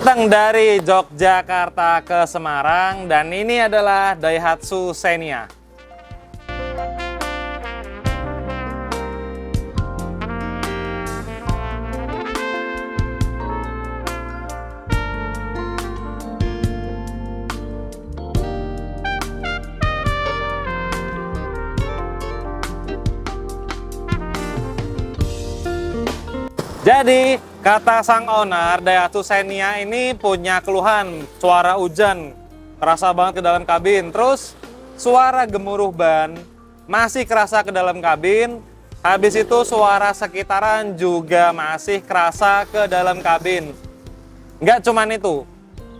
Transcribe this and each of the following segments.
Datang dari Yogyakarta ke Semarang dan ini adalah Daihatsu Xenia. Jadi, kata sang owner, Daihatsu Xenia ini punya keluhan suara hujan, kerasa banget ke dalam kabin. Terus, suara gemuruh ban masih kerasa ke dalam kabin. Habis itu, suara sekitaran juga masih kerasa ke dalam kabin. Nggak cuman itu,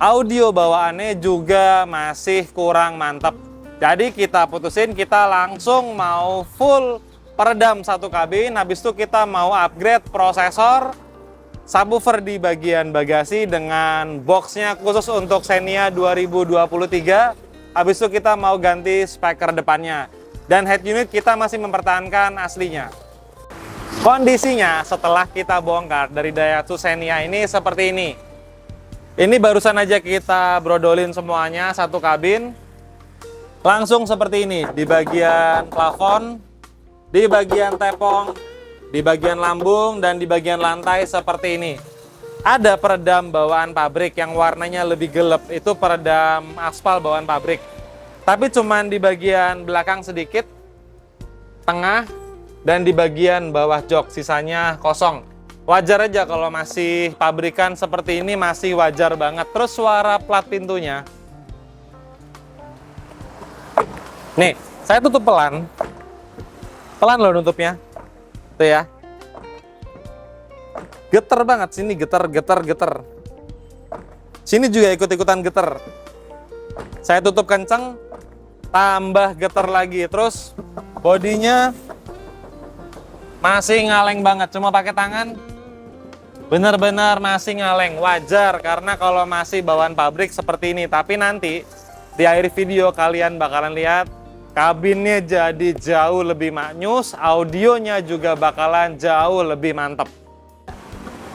audio bawaannya juga masih kurang mantap. Jadi, kita putusin, kita langsung mau full peredam satu kabin, habis itu kita mau upgrade prosesor, subwoofer di bagian bagasi dengan boxnya khusus untuk Xenia 2023. Habis itu kita mau ganti speaker depannya. Dan head unit kita masih mempertahankan aslinya. Kondisinya setelah kita bongkar dari Daihatsu Xenia ini seperti ini. Ini barusan aja kita brodolin semuanya, satu kabin. Langsung seperti ini, di bagian plafon, di bagian tepong, di bagian lambung, dan di bagian lantai seperti ini. Ada peredam bawaan pabrik yang warnanya lebih gelap, itu peredam aspal bawaan pabrik. Tapi cuman di bagian belakang sedikit, tengah, dan di bagian bawah jok, sisanya kosong. Wajar aja kalau masih pabrikan seperti ini, masih wajar banget. Terus suara plat pintunya. Nih, saya tutup pelan. Pelan loh nutupnya, tuh ya, geter banget sini, geter. Sini juga ikut-ikutan geter. Saya tutup kenceng, tambah geter lagi. Terus bodinya masih ngaleng banget, cuma pakai tangan, bener-bener masih ngaleng. Wajar karena kalau masih bawaan pabrik seperti ini. Tapi nanti di akhir video kalian bakalan lihat. Kabinnya jadi jauh lebih maknyus, audionya juga bakalan jauh lebih mantap.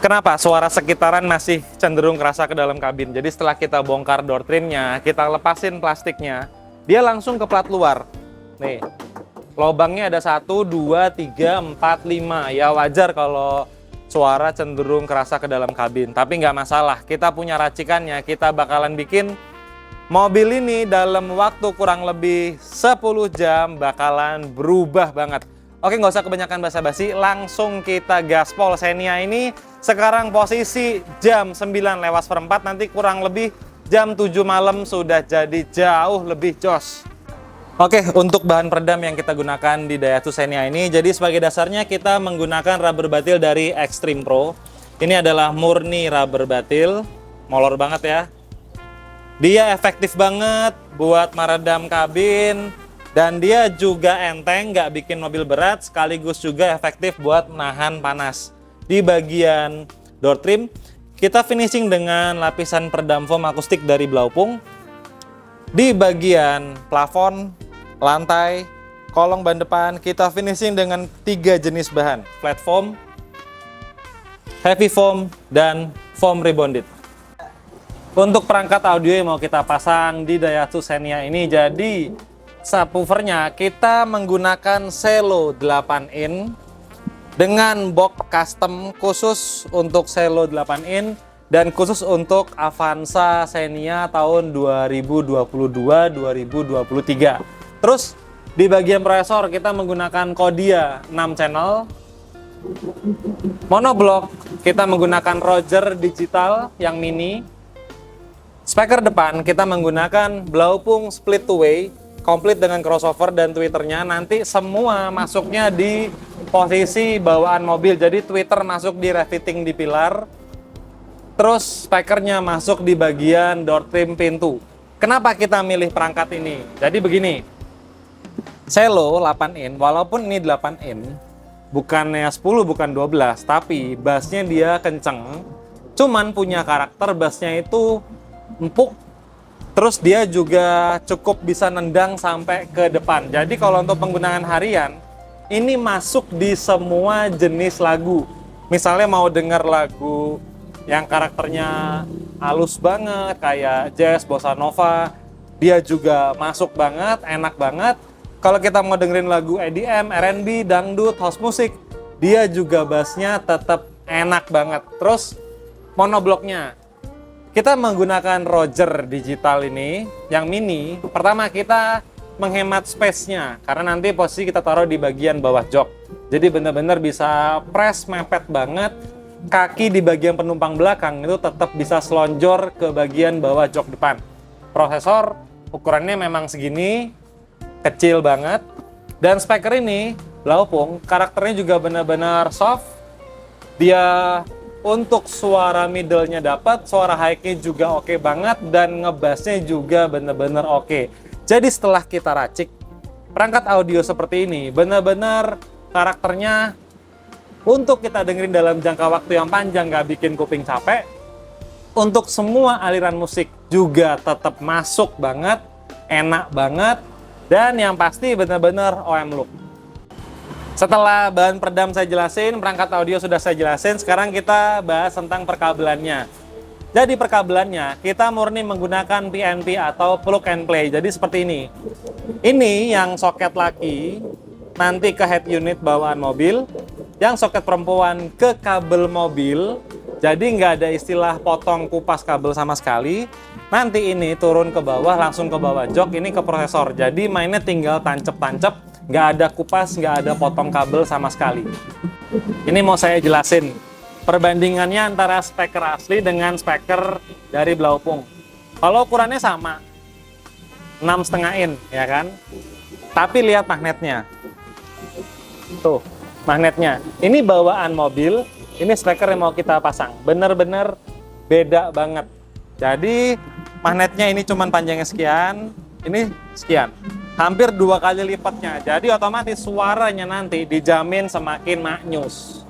Kenapa? Suara sekitaran masih cenderung kerasa ke dalam kabin. Jadi setelah kita bongkar door trimnya, kita lepasin plastiknya, dia langsung ke plat luar. Nih, lubangnya ada 1, 2, 3, 4, 5. Ya wajar kalau suara cenderung kerasa ke dalam kabin. Tapi nggak masalah, kita punya racikannya, kita bakalan bikin mobil ini dalam waktu kurang lebih 10 jam bakalan berubah banget. Oke, nggak usah kebanyakan basa-basi, langsung kita gaspol. Xenia ini sekarang posisi jam 9:04, nanti kurang lebih jam 7 malam sudah jadi jauh lebih jos. Oke, untuk bahan peredam yang kita gunakan di Daihatsu Xenia ini, jadi sebagai dasarnya kita menggunakan rubber batil dari Extreme Pro. Ini adalah murni rubber batil, molor banget ya. Dia efektif banget buat meredam kabin, dan dia juga enteng, nggak bikin mobil berat, sekaligus juga efektif buat menahan panas. Di bagian door trim, kita finishing dengan lapisan peredam foam akustik dari Blaupung. Di bagian plafon, lantai, kolong ban depan, kita finishing dengan 3 jenis bahan, flat foam, heavy foam, dan foam rebonded. Untuk perangkat audio yang mau kita pasang di Daihatsu Xenia ini, jadi subwoofernya kita menggunakan Celo 8 in dengan box custom khusus untuk Celo 8 in dan khusus untuk Avanza Xenia tahun 2022-2023. Terus di bagian prosesor kita menggunakan Kodia 6 channel. Monoblock kita menggunakan Roger digital yang mini. Speaker depan kita menggunakan Blaupung split two way, komplit dengan crossover dan tweeternya. Nanti semua masuknya di posisi bawaan mobil, jadi tweeter masuk di refitting di pilar, terus speakernya masuk di bagian door trim pintu. Kenapa kita milih perangkat ini? Jadi begini, Celo 8 in, walaupun ini 8 in, bukannya 10, bukan 12, tapi bassnya dia kenceng, cuman punya karakter bassnya itu empuk, terus dia juga cukup bisa nendang sampai ke depan. Jadi kalau untuk penggunaan harian, ini masuk di semua jenis lagu. Misalnya mau dengar lagu yang karakternya halus banget kayak jazz, bossa nova. Dia juga masuk banget, enak banget. Kalau kita mau dengerin lagu EDM, R&B, dangdut, house music, dia juga bassnya tetap enak banget. Terus monobloknya, kita menggunakan Roger digital ini yang mini. Pertama kita menghemat space-nya karena nanti posisi kita taruh di bagian bawah jok. Jadi benar-benar bisa press mepet banget. Kaki di bagian penumpang belakang itu tetap bisa selonjor ke bagian bawah jok depan. Prosesor ukurannya memang segini, kecil banget. Dan speaker ini, Blaupung, karakternya juga benar-benar soft. Dia untuk suara middle-nya dapat, suara high-nya juga oke banget, dan ngebassnya juga benar-benar oke. Jadi setelah kita racik, perangkat audio seperti ini benar-benar karakternya untuk kita dengerin dalam jangka waktu yang panjang, nggak bikin kuping capek. Untuk semua aliran musik juga tetap masuk banget, enak banget, dan yang pasti benar-benar OM look. Setelah bahan peredam saya jelasin, perangkat audio sudah saya jelasin, sekarang kita bahas tentang perkabelannya. Jadi perkabelannya, kita murni menggunakan PNP atau plug and play. Jadi seperti ini. Ini yang soket laki, nanti ke head unit bawaan mobil. Yang soket perempuan ke kabel mobil. Jadi nggak ada istilah potong kupas kabel sama sekali. Nanti ini turun ke bawah, langsung ke bawah jok, ini ke prosesor. Jadi mainnya tinggal tancep-tancep. Nggak ada kupas, nggak ada potong kabel sama sekali. Ini mau saya jelasin perbandingannya antara speaker asli dengan speaker dari Blaupung. Kalau ukurannya sama, 6,5 in, ya kan? Tapi lihat magnetnya. Tuh, magnetnya. Ini bawaan mobil, ini speaker yang mau kita pasang. Bener-bener beda banget. Jadi, magnetnya ini cuman panjangnya sekian, ini sekian. Hampir 2 kali lipatnya. Jadi otomatis suaranya nanti dijamin semakin maknyus.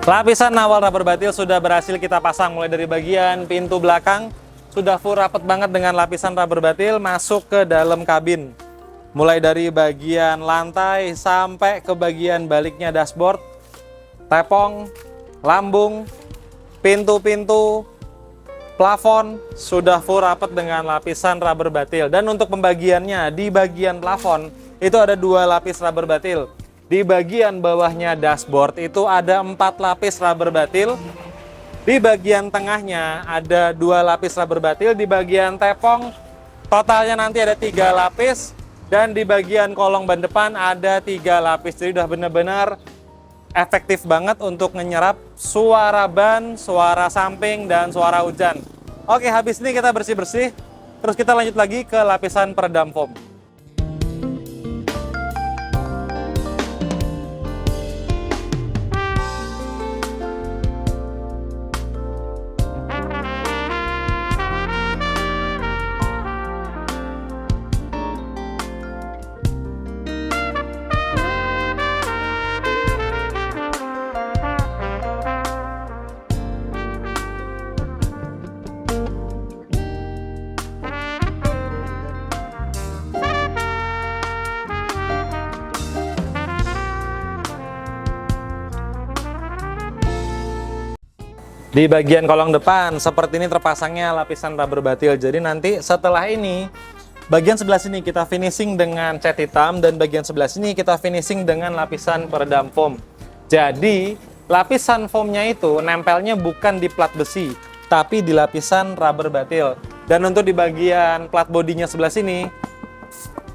Lapisan awal rubber batil sudah berhasil kita pasang, mulai dari bagian pintu belakang sudah full rapat banget dengan lapisan rubber batil masuk ke dalam kabin. Mulai dari bagian lantai sampai ke bagian baliknya dashboard, tepong, lambung, pintu-pintu, plafon sudah full rapat dengan lapisan rubber batil. Dan untuk pembagiannya di bagian plafon itu ada 2 lapis rubber batil. Di bagian bawahnya dashboard itu ada 4 lapis rubber batil. Di bagian tengahnya ada 2 lapis rubber batil. Di bagian tepong totalnya nanti ada 3 lapis. Dan di bagian kolong ban depan ada 3 lapis. Jadi udah benar-benar efektif banget untuk menyerap suara ban, suara samping, dan suara hujan. Oke, habis ini kita bersih-bersih, terus kita lanjut lagi ke lapisan peredam foam. Di bagian kolong depan seperti ini terpasangnya lapisan rubber batil. Jadi nanti setelah ini bagian sebelah sini kita finishing dengan cat hitam dan bagian sebelah sini kita finishing dengan lapisan peredam foam. Jadi lapisan foamnya itu nempelnya bukan di plat besi tapi di lapisan rubber batil. Dan untuk di bagian plat bodinya sebelah sini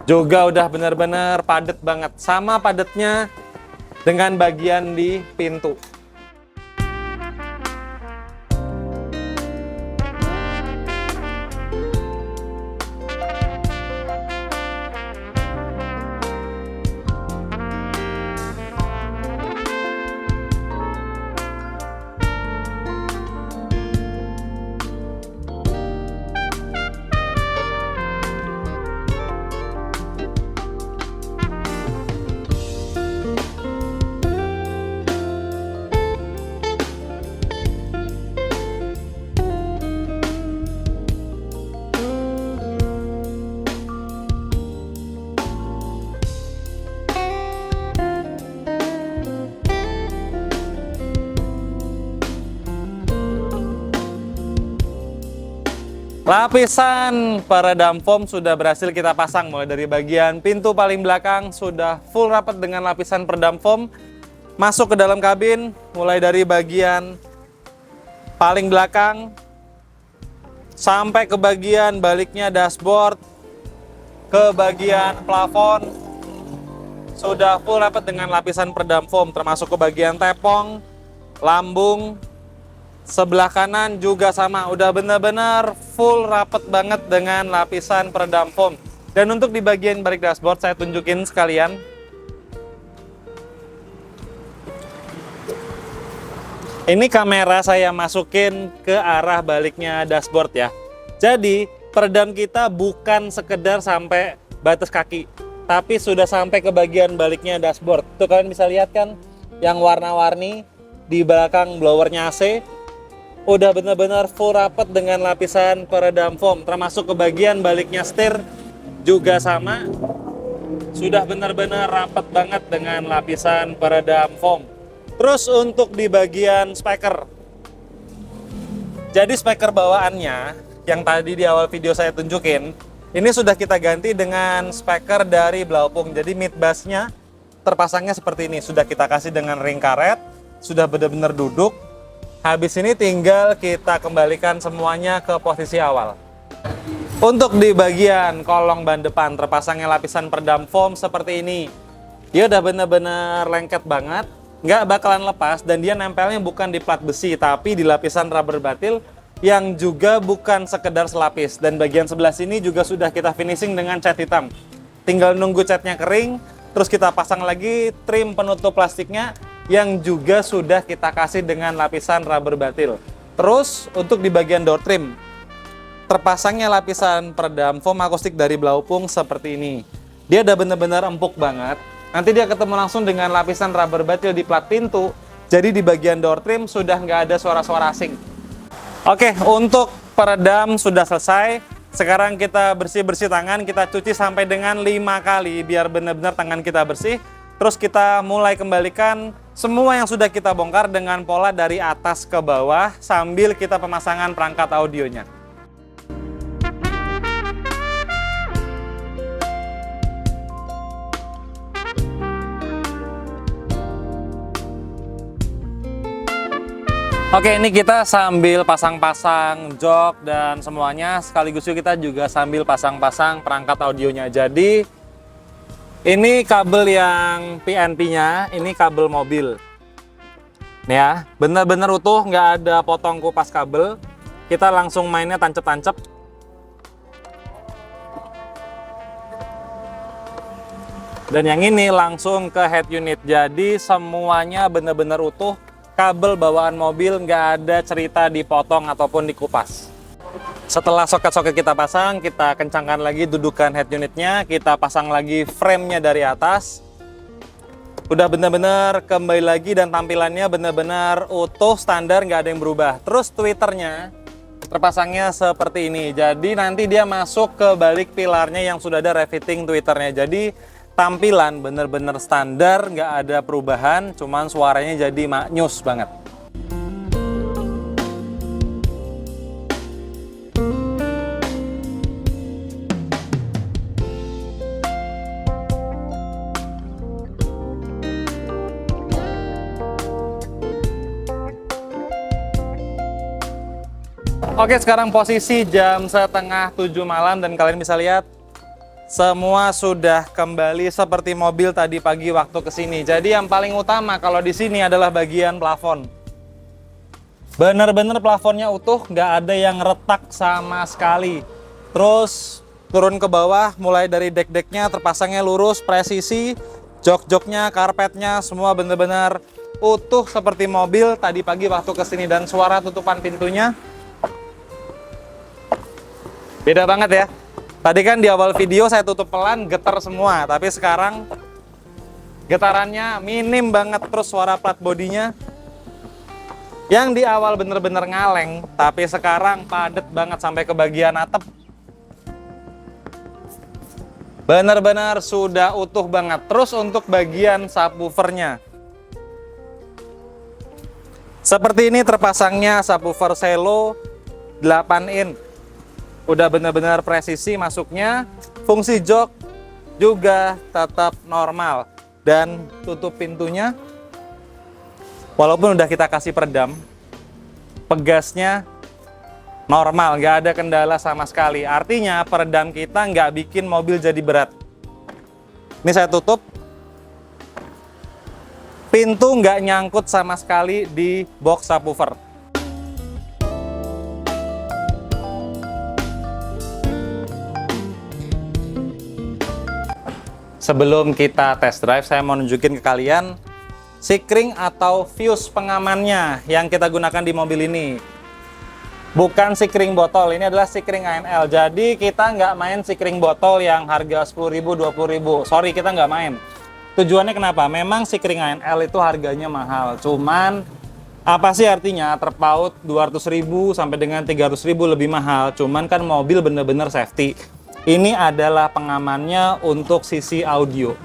juga udah benar-benar padat banget, sama padatnya dengan bagian di pintu. Lapisan peredam foam sudah berhasil kita pasang, mulai dari bagian pintu paling belakang sudah full rapat dengan lapisan peredam foam. Masuk ke dalam kabin, mulai dari bagian paling belakang sampai ke bagian baliknya dashboard, ke bagian plafon sudah full rapat dengan lapisan peredam foam, termasuk ke bagian tepong, lambung. Sebelah kanan juga sama, udah benar-benar full rapet banget dengan lapisan peredam foam. Dan untuk di bagian balik dashboard saya tunjukin sekalian. Ini kamera saya masukin ke arah baliknya dashboard ya. Jadi peredam kita bukan sekedar sampai batas kaki, tapi sudah sampai ke bagian baliknya dashboard. Tuh kalian bisa lihat kan yang warna-warni di belakang blowernya AC. Udah benar-benar full rapat dengan lapisan peredam foam, termasuk ke bagian baliknya setir juga sama, sudah benar-benar rapat banget dengan lapisan peredam foam. Terus untuk di bagian speaker, jadi speaker bawaannya yang tadi di awal video saya tunjukin, ini sudah kita ganti dengan speaker dari Blaupung. Jadi mid bassnya terpasangnya seperti ini, sudah kita kasih dengan ring karet, sudah benar-benar duduk. Habis ini tinggal kita kembalikan semuanya ke posisi awal. Untuk di bagian kolong ban depan terpasangnya lapisan peredam foam seperti ini. Dia udah bener-bener lengket banget, nggak bakalan lepas, dan dia nempelnya bukan di plat besi tapi di lapisan rubber batil yang juga bukan sekedar selapis. Dan bagian sebelah sini juga sudah kita finishing dengan cat hitam. Tinggal nunggu catnya kering, terus kita pasang lagi trim penutup plastiknya yang juga sudah kita kasih dengan lapisan rubber batil. Terus untuk di bagian door trim terpasangnya lapisan peredam foam akustik dari Blaupung seperti ini. Dia udah bener-bener empuk banget. Nanti dia ketemu langsung dengan lapisan rubber batil di plat pintu. Jadi di bagian door trim sudah nggak ada suara-suara asing. Oke, untuk peredam sudah selesai. Sekarang kita bersih-bersih tangan, kita cuci sampai dengan 5 kali biar benar-benar tangan kita bersih. Terus kita mulai kembalikan semua yang sudah kita bongkar dengan pola dari atas ke bawah sambil kita pemasangan perangkat audionya. Oke, ini kita sambil pasang-pasang jok dan semuanya, sekaligus kita juga sambil pasang-pasang perangkat audionya. Jadi ini kabel yang PNP-nya, ini kabel mobil. Nih ya, bener-bener utuh, nggak ada potong kupas kabel. Kita langsung mainnya tancep-tancep. Dan yang ini langsung ke head unit. Jadi semuanya bener-bener utuh. Kabel bawaan mobil nggak ada cerita dipotong ataupun dikupas. Setelah soket-soket kita pasang, kita kencangkan lagi dudukan head unitnya. Kita pasang lagi frame-nya dari atas. Udah bener-bener kembali lagi dan tampilannya bener-bener utuh, standar, nggak ada yang berubah. Terus tweeternya terpasangnya seperti ini. Jadi nanti dia masuk ke balik pilarnya yang sudah ada refitting tweeternya. Jadi tampilan bener-bener standar, nggak ada perubahan, cuman suaranya jadi maknyus banget. Oke, sekarang posisi jam setengah 7 malam dan kalian bisa lihat semua sudah kembali seperti mobil tadi pagi waktu kesini. Jadi yang paling utama kalau di sini adalah bagian plafon. Bener-bener plafonnya utuh, nggak ada yang retak sama sekali. Terus turun ke bawah, mulai dari dek-deknya terpasangnya lurus, presisi, jok-joknya, karpetnya, semua bener-bener utuh seperti mobil tadi pagi waktu kesini. Dan suara tutupan pintunya beda banget ya. Tadi kan di awal video saya tutup pelan, getar semua. Tapi sekarang getarannya minim banget. Terus suara plat bodinya yang di awal bener-bener ngaleng, tapi sekarang padet banget sampai ke bagian atap. Bener-bener sudah utuh banget. Terus untuk bagian subwoofernya, seperti ini terpasangnya subwoofer Selo 8 in. Udah benar-benar presisi masuknya, fungsi jok juga tetap normal. Dan tutup pintunya, walaupun udah kita kasih peredam, pegasnya normal, nggak ada kendala sama sekali. Artinya peredam kita nggak bikin mobil jadi berat. Ini saya tutup, pintu nggak nyangkut sama sekali di box subwoofer. Sebelum kita test drive, saya mau nunjukin ke kalian sikring atau fuse pengamannya yang kita gunakan di mobil ini. Bukan sikring botol, ini adalah sikring ANL. Jadi kita nggak main sikring botol yang harga 10.000, 20.000. Sorry, kita nggak main. Tujuannya kenapa? Memang sikring ANL itu harganya mahal. Cuman apa sih artinya terpaut 200.000 sampai dengan 300.000 lebih mahal. Cuman kan mobil bener-bener safety. Ini adalah pengamannya untuk sisi audio.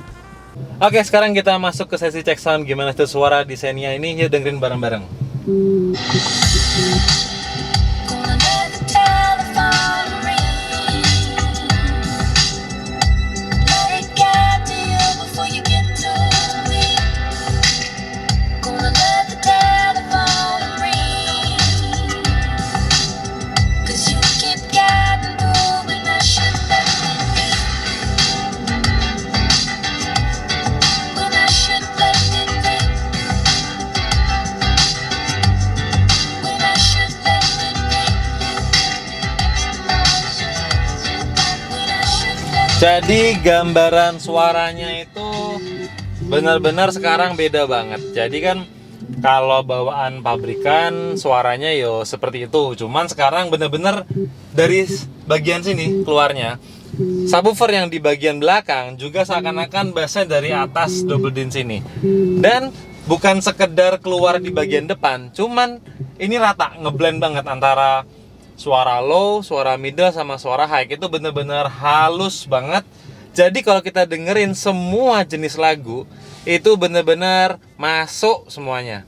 Oke, sekarang kita masuk ke sesi cek sound. Gimana tuh suara di Xenia ini? Yuk dengerin bareng-bareng. Jadi gambaran suaranya itu benar-benar sekarang beda banget. Jadi kan kalau bawaan pabrikan suaranya yo seperti itu. Cuman sekarang benar-benar dari bagian sini keluarnya. Subwoofer yang di bagian belakang juga seakan-akan bassnya dari atas double din sini. Dan bukan sekedar keluar di bagian depan, cuman ini rata, ngeblend banget antara suara low, suara middle, sama suara high. Itu bener-bener halus banget. Jadi kalau kita dengerin semua jenis lagu, itu bener-bener masuk semuanya.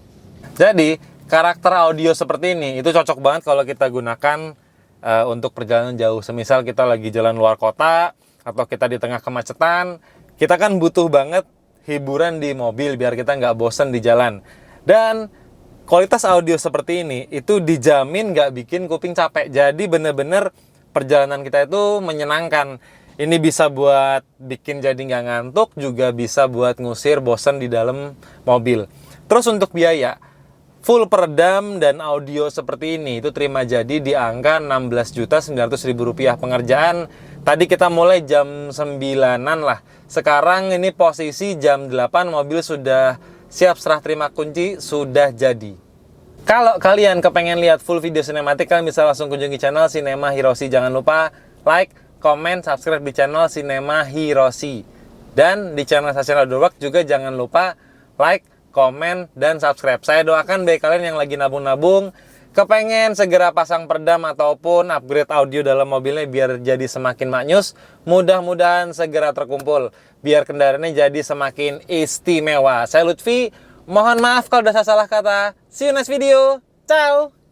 Jadi karakter audio seperti ini, itu cocok banget kalau kita gunakan untuk perjalanan jauh. Semisal kita lagi jalan luar kota, atau kita di tengah kemacetan, kita kan butuh banget hiburan di mobil biar kita nggak bosen di jalan. Dan kualitas audio seperti ini itu dijamin nggak bikin kuping capek. Jadi bener-bener perjalanan kita itu menyenangkan. Ini bisa buat bikin jadi nggak ngantuk, juga bisa buat ngusir bosen di dalam mobil. Terus untuk biaya, full peredam dan audio seperti ini. Itu terima jadi di angka Rp16.900.000. Pengerjaan tadi kita mulai jam 9-an lah. Sekarang ini posisi jam 8, mobil sudah siap serah terima kunci, sudah jadi. Kalau kalian kepengen lihat full video sinematik, kalian bisa langsung kunjungi channel Cinema Hiroshi. Jangan lupa like, comment, subscribe di channel Cinema Hiroshi. Dan di channel Sasha Work juga jangan lupa like, komen, dan subscribe. Saya doakan bagi kalian yang lagi nabung-nabung, kepengen segera pasang peredam ataupun upgrade audio dalam mobilnya biar jadi semakin maknyus, mudah-mudahan segera terkumpul, biar kendaraannya jadi semakin istimewa. Saya Lutfi, mohon maaf kalau ada salah kata. See you next video. Ciao!